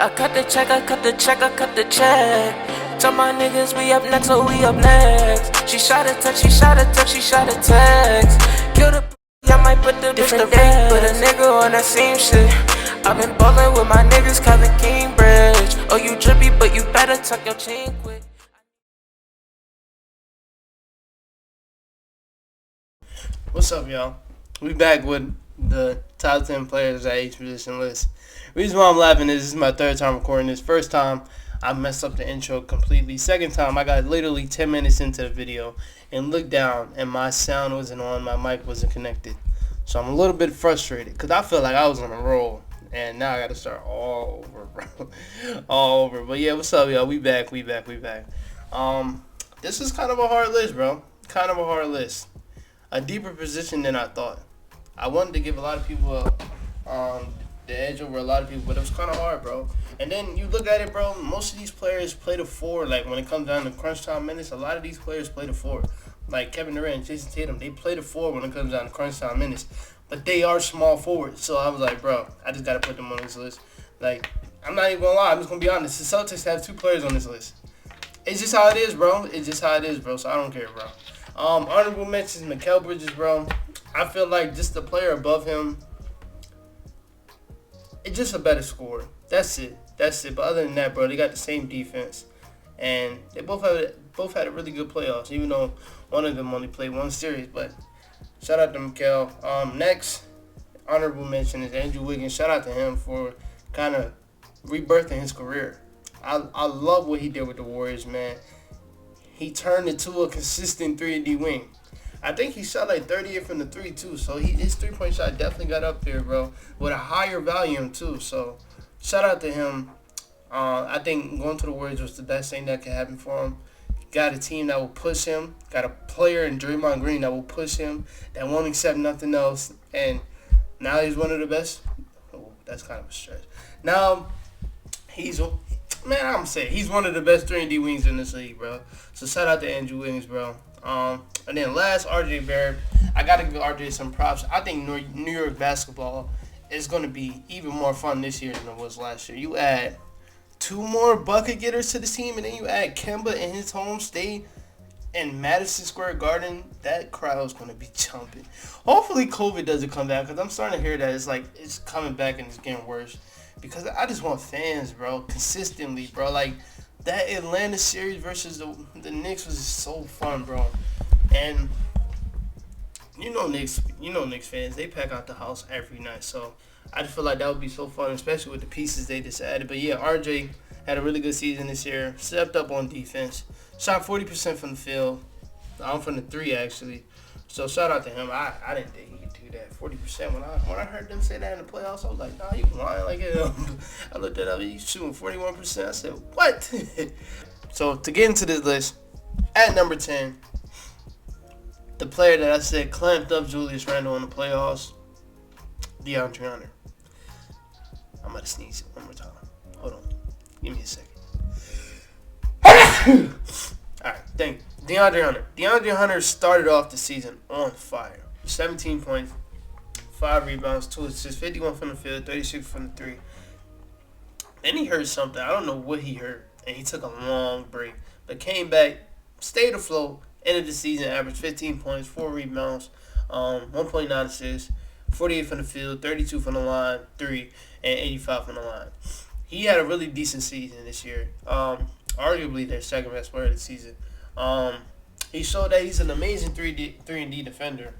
I cut the check, I cut the check, I cut the check. Tell my niggas we up next, so we up next. She shot a text, she shot a text, she shot a text. Kill the I might put the different day, put a nigga on that same shit. I've been ballin' with my niggas, Kevin Cambridge. Oh, you drippy, but you better tuck your chain quick. What's up, y'all? We back with the top 10 players at each position list. Reason why I'm laughing is this is my third time recording this. First time, I messed up the intro completely. Second time, I got literally 10 minutes into the video and looked down and my sound wasn't on, my mic wasn't connected. So I'm a little bit frustrated because I feel like I was on a roll. And now I got to start all over, bro. All over. But yeah, what's up, y'all? We back. This is kind of a hard list, bro. Kind of a hard list. A deeper position than I thought. I wanted to give a lot of people the edge over a lot of people, but it was kind of hard, bro. And then you look at it, bro, most of these players play the four. Like, when it comes down to crunch time minutes, a lot of these players play the four. Like Kevin Durant and Jason Tatum, they play the four when it comes down to crunch time minutes. But they are small forwards. So I was like, bro, I just got to put them on this list. Like, I'm not even going to lie. I'm just going to be honest. The Celtics have two players on this list. It's just how it is, bro. So I don't care, bro. Honorable mentions, Mikal Bridges, bro. I feel like just the player above him, it's just a better scorer. That's it. But other than that, bro, they got the same defense. And they both had a really good playoffs, even though one of them only played one series. But shout out to Mikal. Next, honorable mention is Andrew Wiggins. Shout out to him for kind of rebirthing his career. I love what he did with the Warriors, man. He turned into a consistent 3-and-D wing. I think he shot like 38 from the 3 too, so his 3-point shot definitely got up there, bro, with a higher volume too. So shout out to him. I think going to the Warriors was the best thing that could happen for him. Got a team that will push him. Got a player in Draymond Green that will push him, that won't accept nothing else. And now he's one of the best. Oh, that's kind of a stretch. Now he's one of the best 3-and-D wings in this league, bro. So shout out to Andrew Wiggins, bro. And then last, RJ Barrett. I got to give RJ some props. I think New York basketball is going to be even more fun this year than it was last year. You add 2 more bucket getters to the team, and then you add Kemba in his home state in Madison Square Garden. That crowd's going to be jumping. Hopefully COVID doesn't come back, because I'm starting to hear that it's coming back and it's getting worse. Because I just want fans, bro, consistently, bro. Like, that Atlanta series versus the Knicks was just so fun, bro. And you know Knicks fans, they pack out the house every night. So I just feel like that would be so fun, especially with the pieces they just added. But yeah, RJ had a really good season this year. Stepped up on defense. Shot 40% from the field. From the 3, actually. So shout out to him. I didn't think he could do that. 40%. When I heard them say that in the playoffs, I was like, nah, you lying. Like, I looked at him, he's shooting 41%. I said, what? So to get into this list, at number 10, the player that I said clamped up Julius Randle in the playoffs, DeAndre Hunter. I'm about to sneeze it one more time. Hold on. Give me a second. Alright, thank you. DeAndre Hunter started off the season on fire. 17 points, 5 rebounds, 2 assists, 51 from the field, 36 from the 3. Then he hurt something. I don't know what he hurt. And he took a long break. But came back, stayed afloat, ended the season, averaged 15 points, 4 rebounds, 1.9 assists, 48 from the field, 32 from the line, 3, and 85 from the line. He had a really decent season this year. Arguably their second best player of the season. He showed that he's an amazing 3-and-D defender.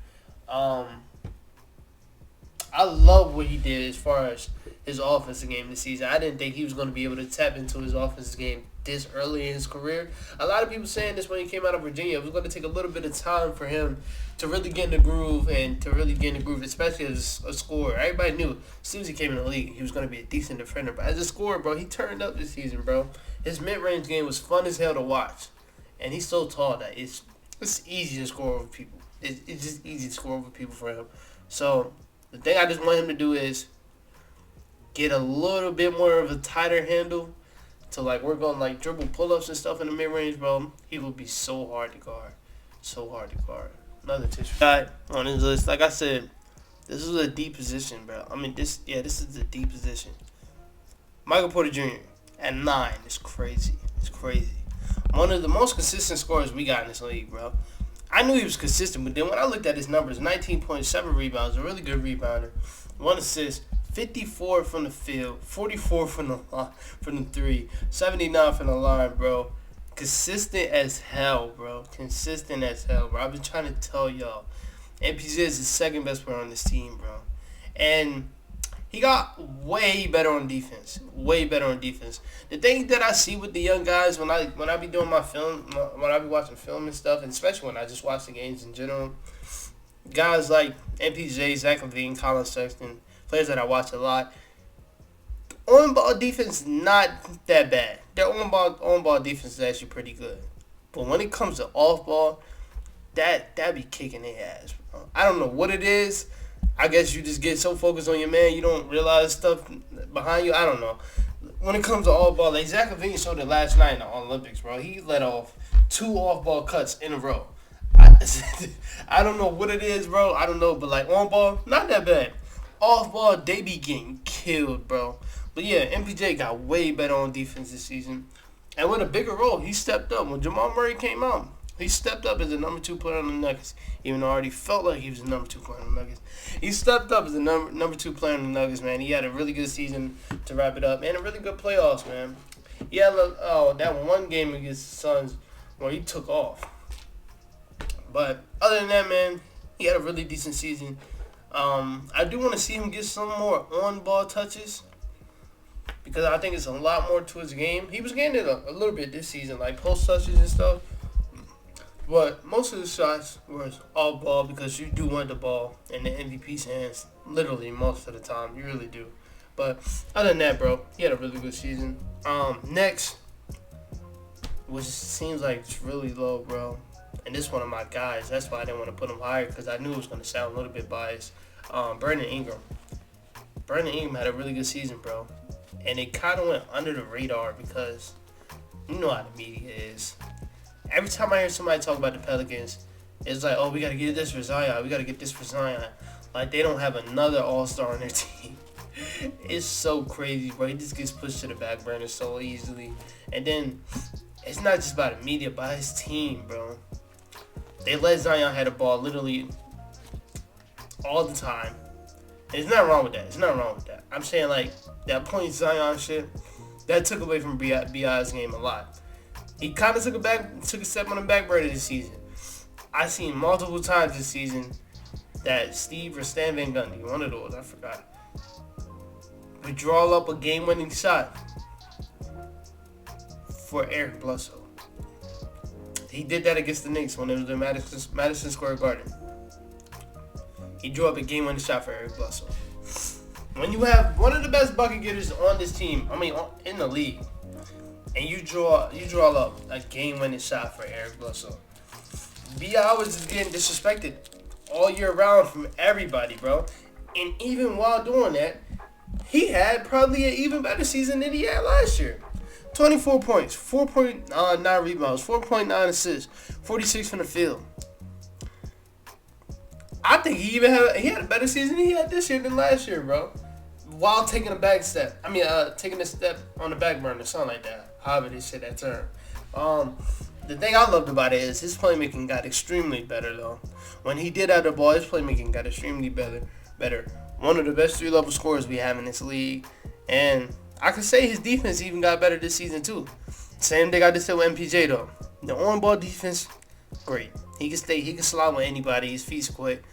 I love what he did as far as his offensive game this season. I didn't think he was going to be able to tap into his offensive game this early in his career. A lot of people saying this when he came out of Virginia. It was going to take a little bit of time for him to really get in the groove, especially as a scorer. Everybody knew as soon as he came in the league, he was going to be a decent defender. But as a scorer, bro, he turned up this season, bro. His mid-range game was fun as hell to watch. And he's so tall that it's easy to score over people. It's just easy to score over people for him. So the thing I just want him to do is get a little bit more of a tighter handle to like work on like dribble pull-ups and stuff in the mid-range, bro. He will be so hard to guard. Another tissue guy on his list. Like I said, this is a deep position, bro. I mean, this is a deep position. Michael Porter Jr. at 9 is crazy. It's crazy. One of the most consistent scorers we got in this league, bro. I knew he was consistent, but then when I looked at his numbers, 19.7 rebounds, a really good rebounder, 1 assist, 54 from the field, 44 from the 3, 79 from the line, bro. Consistent as hell, bro. Consistent as hell, bro. I've been trying to tell y'all. MPJ is the second best player on this team, bro. And he got way better on defense. Way better on defense. The thing that I see with the young guys when I be doing my film, when I be watching film and stuff, and especially when I just watch the games in general, guys like MPJ, Zach LaVine, Colin Sexton, players that I watch a lot, on-ball defense not that bad. Their on-ball defense is actually pretty good. But when it comes to off-ball, that be kicking their ass, bro. I don't know what it is. I guess you just get so focused on your man, you don't realize stuff behind you. I don't know. When it comes to off-ball, like Zach LaVine showed it last night in the Olympics, bro. He let off 2 off-ball cuts in a row. I don't know what it is, bro. I don't know, but like on-ball, not that bad. Off-ball, they be getting killed, bro. But yeah, MPJ got way better on defense this season. And with a bigger role, he stepped up. When Jamal Murray came out, he stepped up as the number 2 player on the Nuggets. Even though I already felt like he was the number 2 player on the Nuggets. He stepped up as the number 2 player on the Nuggets, man. He had a really good season to wrap it up. And a really good playoffs, man. He had that one game against the Suns where he took off. But other than that, man, he had a really decent season. I do want to see him get some more on-ball touches because I think it's a lot more to his game. He was getting it a little bit this season, like post touches and stuff. But most of the shots were off-ball because you do want the ball in the MVP's hands literally most of the time. You really do. But other than that, bro, he had a really good season. Next, which seems like it's really low, bro. And this is one of my guys. That's why I didn't want to put him higher because I knew it was going to sound a little bit biased. Brandon Ingram. Brandon Ingram had a really good season, bro. And it kind of went under the radar because you know how the media is. Every time I hear somebody talk about the Pelicans, it's like, oh, we got to get this for Zion. We got to get this for Zion. Like, they don't have another all-star on their team. It's so crazy, bro. He just gets pushed to the back burner so easily. And then it's not just about the media, but his team, bro. They let Zion have the ball literally all the time. There's nothing wrong with that. There's nothing wrong with that. I'm saying, like, that point Zion shit, that took away from B.I.'s game a lot. He kind of took a step on the back burner this season. I've seen multiple times this season that Steve or Stan Van Gundy, one of those, I forgot, would draw up a game-winning shot for Eric Bledsoe. He did that against the Knicks when it was in Madison Square Garden. He drew up a game-winning shot for Eric Bledsoe. When you have one of the best bucket getters on this team, in the league, and you draw up a game-winning shot for Eric Bledsoe, B.I. was just getting disrespected all year round from everybody, bro. And even while doing that, he had probably an even better season than he had last year. 24 points, 4.9 rebounds, 4.9 assists, 46 from the field. I think he had a better season than he had this year than last year, bro. While taking a taking a step on the back burner, something like that. However they say that term. The thing I loved about it is his playmaking got extremely better, though. When he did have the ball, his playmaking got extremely better. One of the best 3-level scorers we have in this league. And I could say his defense even got better this season, too. Same thing I just said with MPJ, though. The on-ball defense, great. He can slide with anybody. His feet's quick.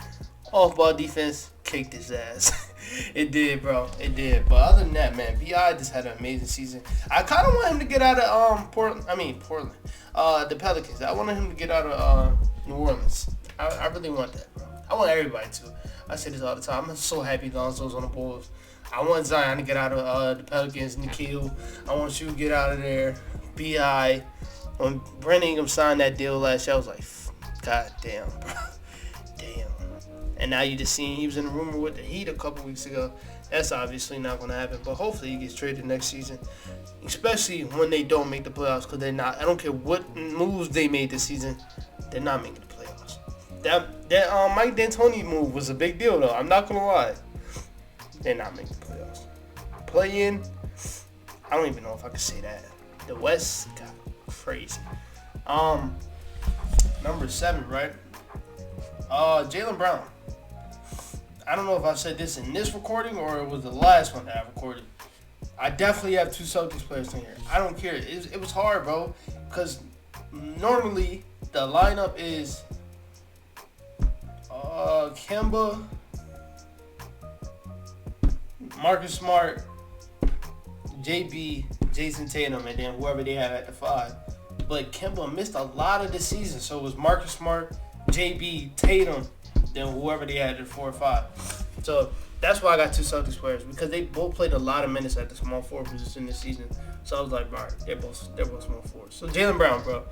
Off-ball defense, kicked his ass. It did, bro. It did. But other than that, man, B.I. just had an amazing season. I kind of want him to get out of Portland. The Pelicans. I wanted him to get out of New Orleans. I really want that, bro. I want everybody to. I say this all the time. I'm so happy Lonzo's on the Bulls. I want Zion to get out of the Pelicans. Nikhil, I want you to get out of there. B.I. When Brandon Ingram signed that deal last year, I was like, God damn, bro. Damn. And now you just seen he was in a rumor with the Heat a couple weeks ago. That's obviously not going to happen. But hopefully he gets traded next season. Especially when they don't make the playoffs. Because they're not. I don't care what moves they made this season. They're not making the playoffs. That Mike D'Antoni move was a big deal, though. I'm not going to lie. They're not making the playoffs. Play in, I don't even know if I can say that. The West got crazy. Number 7, right? Jaylen Brown. I don't know if I said this in this recording or it was the last one that I recorded. I definitely have 2 Celtics players in here. I don't care. It was hard, bro, because normally the lineup is Kemba, Marcus Smart, JB, Jason Tatum, and then whoever they have at the 5. But Kemba missed a lot of the season, so it was Marcus Smart, JB, Tatum, then whoever they had at 4 or 5. So that's why I got 2 Celtics players, because they both played a lot of minutes at the small forward position this season. So I was like, bro, they're both small forwards. So Jaylen Brown, bro,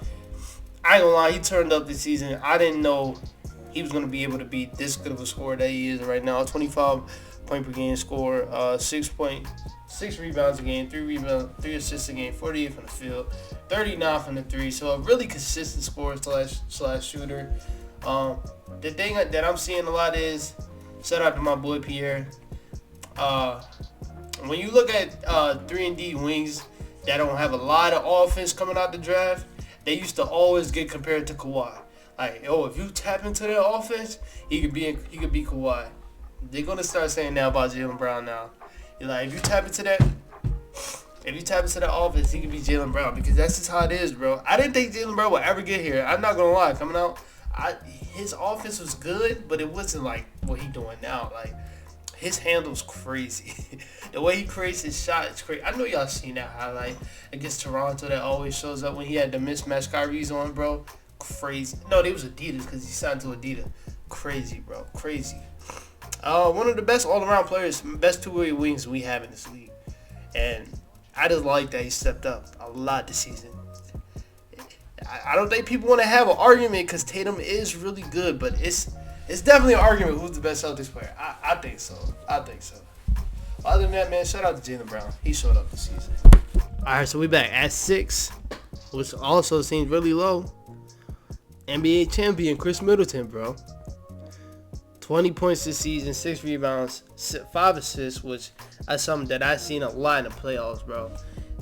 I ain't gonna lie, he turned up this season. I didn't know he was gonna be able to be this good of a scorer that he is right now. 25 point per game score, 6 rebounds a game, 3 assists a game, 48 from the field, 39 from the 3. So a really consistent scorer slash shooter. The thing that I'm seeing a lot is, shout out to my boy Pierre. When you look at 3-and-D wings that don't have a lot of offense coming out the draft, they used to always get compared to Kawhi. Like, if you tap into their offense, he could be Kawhi. They're gonna start saying that about Jaylen Brown now. You're like, if you tap into that offense, he could be Jaylen Brown, because that's just how it is, bro. I didn't think Jaylen Brown would ever get here. I'm not gonna lie, coming out, his offense was good, but it wasn't like what he doing now. Like, his handle's crazy. The way he creates his shot is crazy. I know y'all seen that highlight against Toronto that always shows up when he had the mismatched Kyrie's on, bro. Crazy. No, they was Adidas because he signed to Adidas. Crazy, bro. Crazy. One of the best all-around players, best two-way wings we have in this league. And I just like that he stepped up a lot this season. I don't think people want to have an argument because Tatum is really good, but it's definitely an argument who's the best Celtics player. I think so. Other than that, man, shout out to Jaylen Brown. He showed up this season. All right, so we back at 6, which also seems really low. NBA champion Chris Middleton, bro. 20 points this season, 6 rebounds, 5 assists, which is something that I've seen a lot in the playoffs, bro.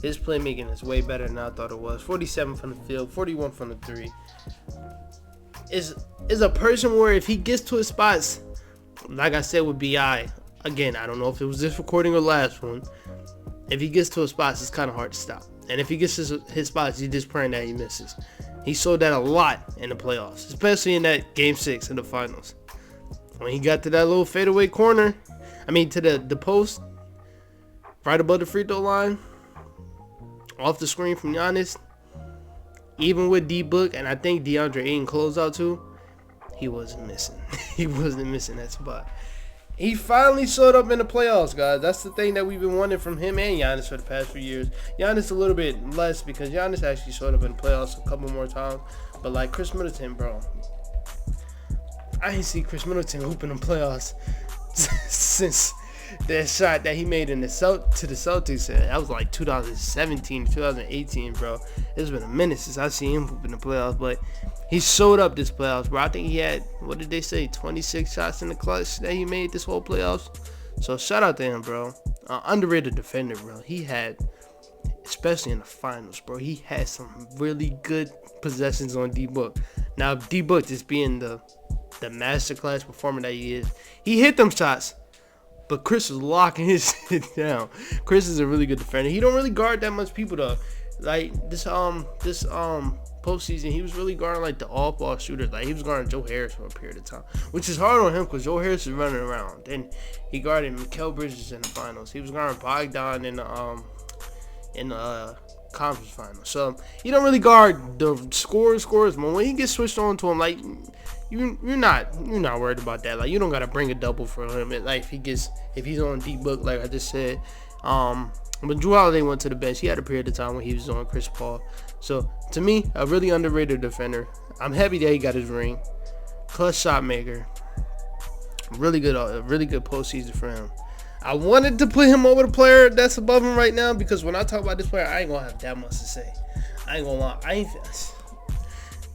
His playmaking is way better than I thought it was. 47 from the field, 41 from the 3. Is a person where if he gets to his spots, like I said with B.I., again, I don't know if it was this recording or last one, if he gets to his spots, it's kind of hard to stop. And if he gets his spots, you're just praying that he misses. He showed that a lot in the playoffs, especially in that Game 6 in the finals. When he got to that little fadeaway corner, to the post, right above the free throw line, off the screen from Giannis, even with D-Book, and I think DeAndre Ayton closed out too, he wasn't missing. He wasn't missing that spot. He finally showed up in the playoffs, guys. That's the thing that we've been wanting from him and Giannis for the past few years. Giannis a little bit less because Giannis actually showed up in the playoffs a couple more times. But like Chris Middleton, bro, I ain't see Chris Middleton hooping in the playoffs since that shot that he made to the Celtics. That was like 2017, 2018, bro. It's been a minute since I seen him hoop in the playoffs, but he showed up this playoffs, bro. I think he had, 26 shots in the clutch that he made this whole playoffs. So shout out to him, bro. Underrated defender, bro. He had, especially in the finals, bro, he had some really good possessions on D-Book. Now, D-Book just being the masterclass performer that he is, he hit them shots, but Chris was locking his shit down. Chris is a really good defender. He don't really guard that much people, though. Like, this postseason, he was really guarding like the off-ball shooters. Like, he was guarding Joe Harris for a period of time, which is hard on him because Joe Harris is running around. Then he guarded Mikal Bridges in the finals. He was guarding Bogdan in the conference finals. So he don't really guard the scorers, but when he gets switched on to him, like, you're not worried about that. Like, you don't gotta bring a double for him. Like, if he's on D-Book, like I just said. But Jrue Holiday went to the bench. He had a period of time when he was on Chris Paul. So, to me, a really underrated defender. I'm happy that he got his ring. Clutch shot maker. Really good postseason for him. I wanted to put him over the player that's above him right now because when I talk about this player, I ain't going to have that much to say. I ain't going to lie.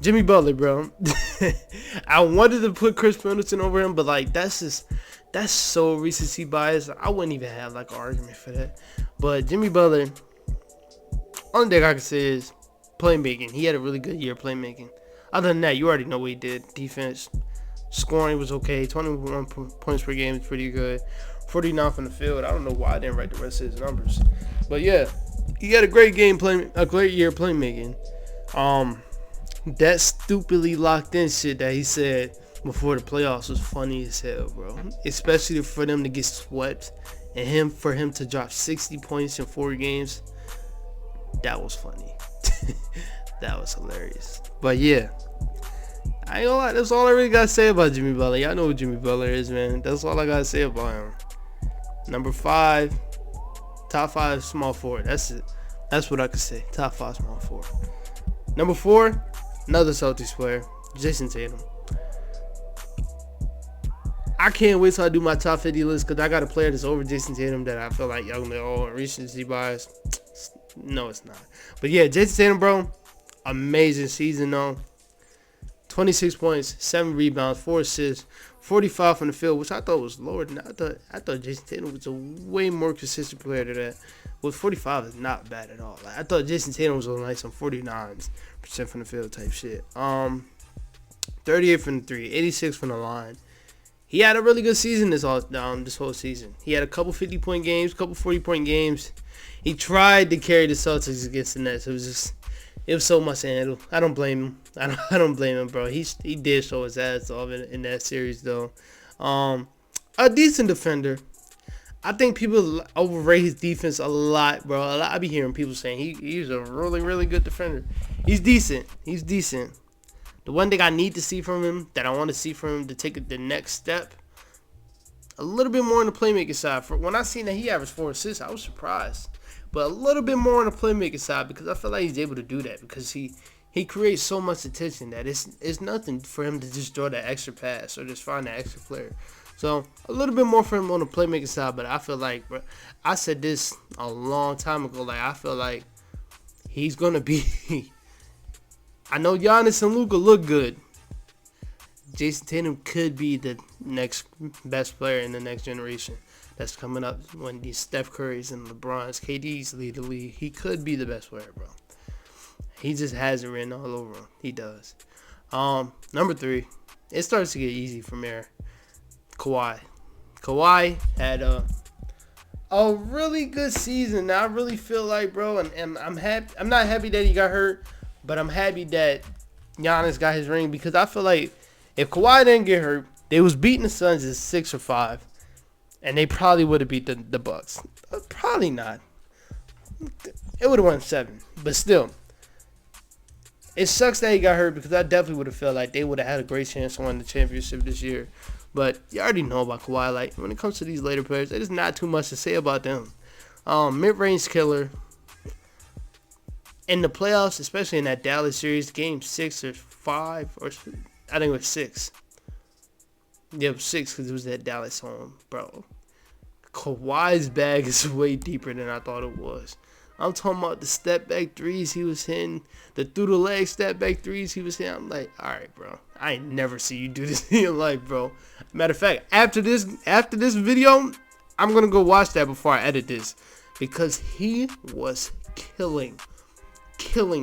Jimmy Butler, bro. I wanted to put Chris Middleton over him, but, like, that's so recency bias. I wouldn't even have, like, an argument for that. But Jimmy Butler, Only thing I can say is playmaking. He had a really good year playmaking. Other than that, you already know what he did. Defense, scoring was okay. 21 points per game is pretty good. 49 from the field. I don't know why I didn't write the rest of his numbers. But yeah, he had a great year playmaking. That stupidly locked in shit that he said before the playoffs was funny as hell, bro. Especially for them to get swept and for him to drop 60 points in 4 games. That was funny. That was hilarious. But yeah, I ain't gonna lie, that's all I really gotta say about Jimmy Butler. Y'all know who Jimmy Butler is, man. That's all I gotta say about him. Number 5, top 5 small forward. That's it. That's what I could say. Top 5 small forward. Number 4, another Celtics player, Jason Tatum. I can't wait till I do my top 50 list because I got a player that's over Jason Tatum that I feel like y'all gonna be, oh, recency bias. No, it's not. But yeah, Jason Tatum, bro, amazing season though. 26 points, 7 rebounds, 4 assists, 45 from the field, which I thought was lower than that. I thought Jason Tatum was a way more consistent player than that. Well, 45 is not bad at all. Like, I thought Jason Tatum was on like some 49% from the field type shit. 38 from the 3, 86 from the line. He had a really good season this whole season. He had a couple 50-point games, couple 40-point games. He tried to carry the Celtics against the Nets. It was so much to handle. I don't blame him. I don't blame him, bro. He did show his ass off in that series though. A decent defender. I think people overrate his defense a lot, bro. I be hearing people saying he's a really, really good defender. He's decent. The one thing I need to see from him, that I want to see from him to take the next step, a little bit more on the playmaking side. When I seen that he averaged 4 assists, I was surprised. But a little bit more on the playmaking side because I feel like he's able to do that because he creates so much attention that it's nothing for him to just draw that extra pass or just find that extra player. So a little bit more for him on the playmaking side, but I feel like, bro, I said this a long time ago, like I feel like he's going to be... I know Giannis and Luka look good. Jason Tatum could be the next best player in the next generation that's coming up when these Steph Currys and LeBrons, KDs lead the league. He could be the best player, bro. He just has it written all over him. He does. Number 3, it starts to get easy from there. Kawhi. Kawhi had a really good season. I really feel like, bro, and I'm happy. I'm not happy that he got hurt, but I'm happy that Giannis got his ring because I feel like if Kawhi didn't get hurt, they was beating the Suns at 6 or 5, and they probably would have beat the Bucks. Probably not. It would have won 7, but still. It sucks that he got hurt because I definitely would have felt like they would have had a great chance to win the championship this year. But you already know about Kawhi. Like, when it comes to these later players, there's not too much to say about them. Mid-range killer. In the playoffs, especially in that Dallas series, game 6 or 5, or I think it was 6. Yeah, it was 6 because it was that Dallas home, bro. Kawhi's bag is way deeper than I thought it was. I'm talking about the step-back threes he was hitting, the through-the-leg step-back threes he was hitting. I'm like, all right, bro. I ain't never see you do this in your life, bro. Matter of fact, after this video, I'm going to go watch that before I edit this because he was killing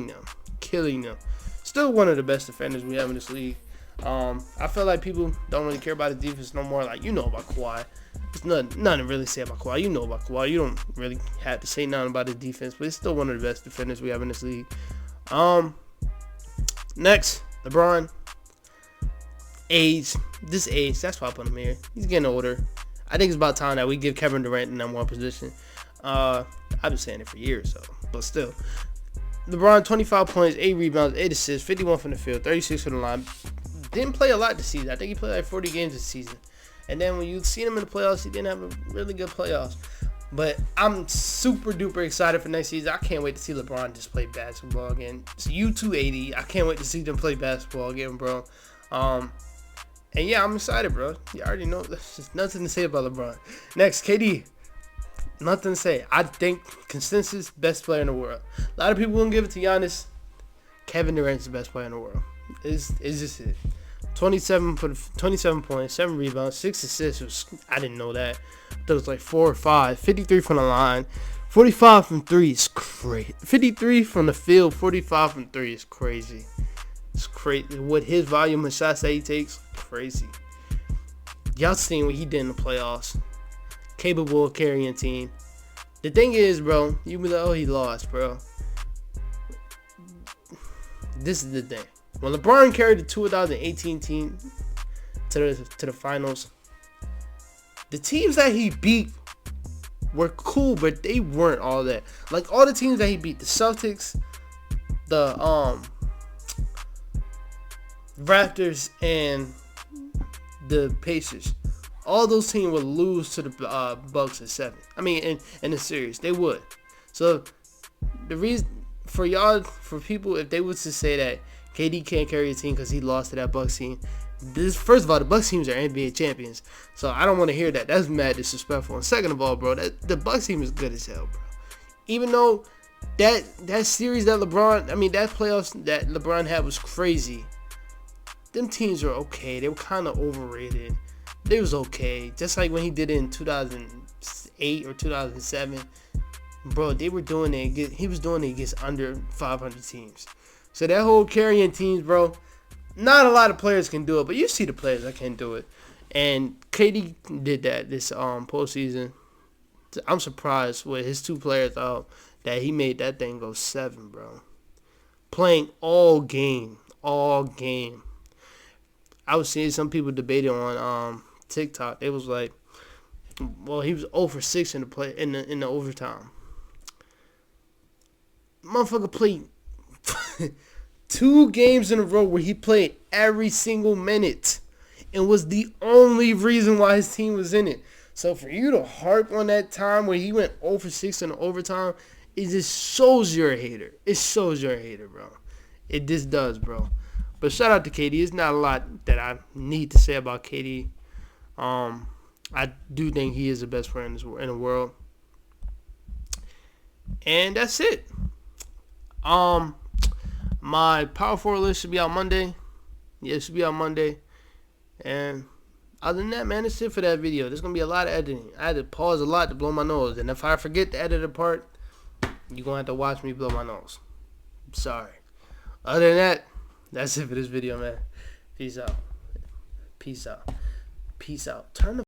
them. Still one of the best defenders we have in this league. I feel like people don't really care about his defense no more. Like, you know about Kawhi. There's nothing to really say about Kawhi. You know about Kawhi. You don't really have to say nothing about his defense, but he's still one of the best defenders we have in this league. Next, LeBron. Age. That's why I put him here. He's getting older. I think it's about time that we give Kevin Durant the number 1 position. I've been saying it for years, so, but still. LeBron, 25 points, 8 rebounds, 8 assists, 51 from the field, 36 from the line. Didn't play a lot this season. I think he played like 40 games this season. And then when you see him in the playoffs, he didn't have a really good playoffs. But I'm super duper excited for next season. I can't wait to see LeBron just play basketball again. It's U280. I can't wait to see them play basketball again, bro. And yeah, I'm excited, bro. You already know. There's just nothing to say about LeBron. Next, KD. Nothing to say. I think consensus best player in the world. A lot of people won't give it to Giannis. Kevin Durant's the best player in the world. It's just it. 27 points, 7 rebounds, 6 assists. I didn't know that. I thought it was like 4 or 5. 53 from the line, 45 from 3 is crazy. 53 from the field, 45 from 3 is crazy. It's crazy. With his volume of shots that he takes, crazy. Y'all seen what he did in the playoffs. Capable of carrying a team. The thing is, bro, even though he lost, bro, this is the thing. When LeBron carried the 2018 team to the finals, the teams that he beat were cool, but they weren't all that. Like, all the teams that he beat, the Celtics, the Raptors, and the Pacers, all those teams would lose to the Bucks in 7. I mean, in the series, they would. So the reason for y'all, for people, if they was to say that KD can't carry a team because he lost to that Bucks team, first of all, the Bucks teams are NBA champions, so I don't want to hear that. That's mad disrespectful. And second of all, bro, the Bucks team is good as hell, bro. Even though that series that that playoffs that LeBron had was crazy. Them teams were okay. They were kind of overrated. They was okay. Just like when he did it in 2008 or 2007. Bro, they were doing it. He was doing it against under 500 teams. So that whole carrying teams, bro, not a lot of players can do it. But you see the players that can do it. And KD did that this postseason. I'm surprised with his 2 players out that he made that thing go 7, bro. Playing all game. All game. I was seeing some people debating on TikTok. It was like, well, he was 0 for 6 in the overtime. Motherfucker played 2 games in a row where he played every single minute and was the only reason why his team was in it. So for you to harp on that time where he went 0 for 6 in the overtime, it just shows you're a hater. It shows you're a hater, bro. It just does, bro. But shout out to KD. It's not a lot that I need to say about KD. I do think he is the best player in the world. And that's it. My Power 4 list should be out Monday. Yeah, it should be out Monday. And other than that, man, that's it for that video. There's going to be a lot of editing. I had to pause a lot to blow my nose. And if I forget the edited part, you're going to have to watch me blow my nose. I'm sorry. Other than that, that's it for this video, man. Peace out. Peace out. Peace out. Turn the